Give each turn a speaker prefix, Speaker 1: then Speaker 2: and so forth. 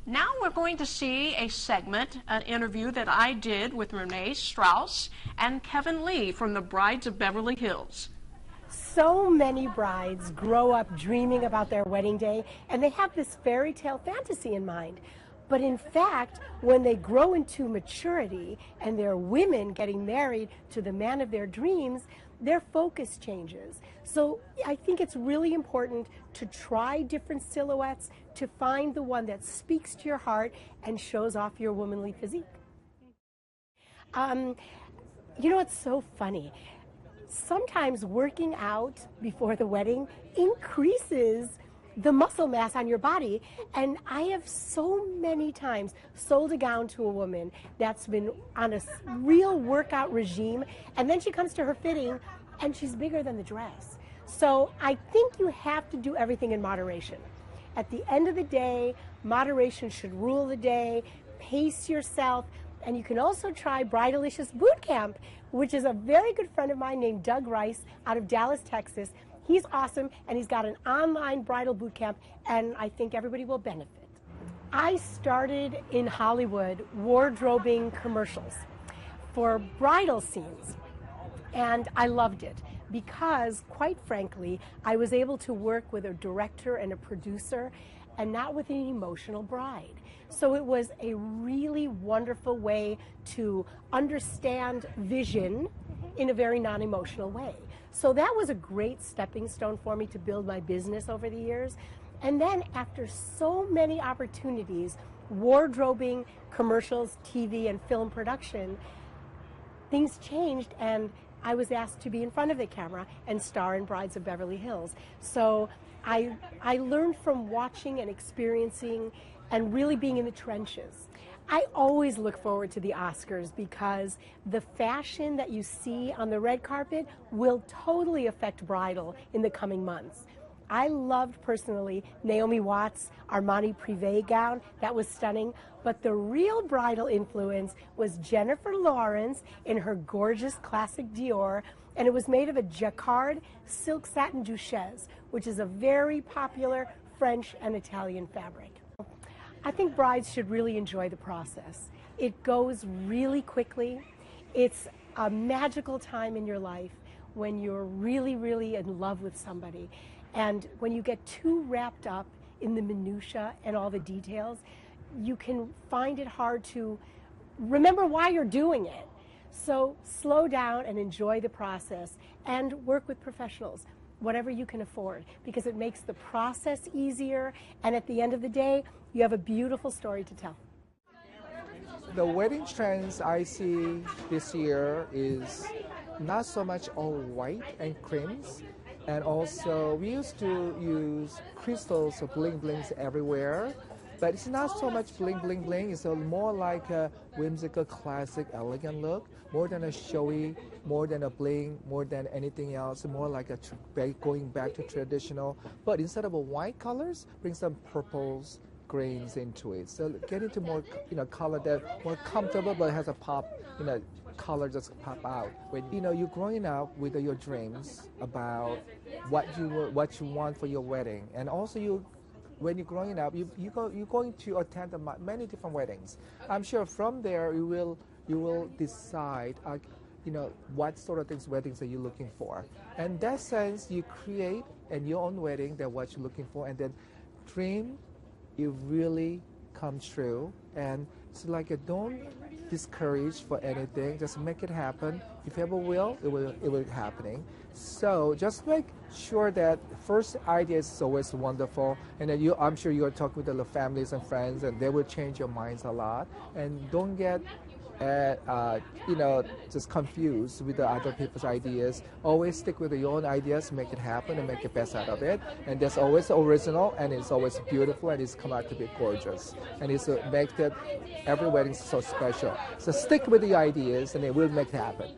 Speaker 1: Now we're going to see a segment, an interview that I did with Renee Strauss and Kevin Lee from the Brides of Beverly Hills.
Speaker 2: So many brides grow up dreaming about their wedding day, and they have this fairy tale fantasy in mind. But in fact, when they grow into maturity and they're women getting married to the man of their dreams, their focus changes. So I think it's really important to try different silhouettes to find the one that speaks to your heart and shows off your womanly physique. You know, it's so funny. Sometimes working out before the wedding increases the muscle mass on your body, and I have so many times sold a gown to a woman that's been on a real workout regime, and then she comes to her fitting and she's bigger than the dress. So I think you have to do everything in moderation. At the end of the day, moderation should rule the day. Pace yourself. And you can also try Bridalicious Boot Camp, which is a very good friend of mine named Doug Rice out of Dallas, Texas. He's awesome, and he's got an online bridal boot camp, and I think everybody will benefit. I started in Hollywood wardrobing commercials for bridal scenes, and I loved it because, quite frankly, I was able to work with a director and a producer and not with an emotional bride. So it was a really wonderful way to understand vision in a very non-emotional way. So that was a great stepping stone for me to build my business over the years. And then after so many opportunities, wardrobing, commercials, TV, and film production, things changed, and I was asked to be in front of the camera and star in Brides of Beverly Hills. So I learned from watching and experiencing and really being in the trenches. I always look forward to the Oscars because the fashion that you see on the red carpet will totally affect bridal in the coming months. I loved personally Naomi Watts' Armani Privé gown. That was stunning. But the real bridal influence was Jennifer Lawrence in her gorgeous classic Dior, and it was made of a jacquard silk satin duchesse, which is a very popular French and Italian fabric. I think brides should really enjoy the process. It goes really quickly. It's a magical time in your life when you're really, really in love with somebody. And when you get too wrapped up in the minutia and all the details, you can find it hard to remember why you're doing it. So slow down and enjoy the process and work with professionals, whatever you can afford, because it makes the process easier, and at the end of the day, you have a beautiful story to tell.
Speaker 3: The wedding trends I see this year is not so much all white and creams, and also we used to use crystals or bling blings everywhere, but it's not so much bling bling bling. It's more like a whimsical, classic, elegant look, more than a showy, more than a bling, more than anything else, more like a going back to traditional. But instead of a white colors, bring some purples, greens into it. So get into more, color that more comfortable, but has a pop, color just pop out. When you're growing up with your dreams about what you want for your wedding, and also when you're growing up, you're going to attend many different weddings. I'm sure from there you will decide, what sort of weddings are you looking for. And in that sense, you create in your own wedding that what you're looking for, and then dream it really comes true. And it's like don't discourage for anything, just make it happen. If you ever will, it will be happening. So just make sure that first idea is always wonderful, and then I'm sure you're talking with the families and friends, and they will change your minds a lot. And don't get just confused with the other people's ideas. Always stick with your own ideas, make it happen, and make the best out of it. And that's always original, and it's always beautiful, and it's come out to be gorgeous. And it's make that every wedding so special. So stick with the ideas, and it will make it happen.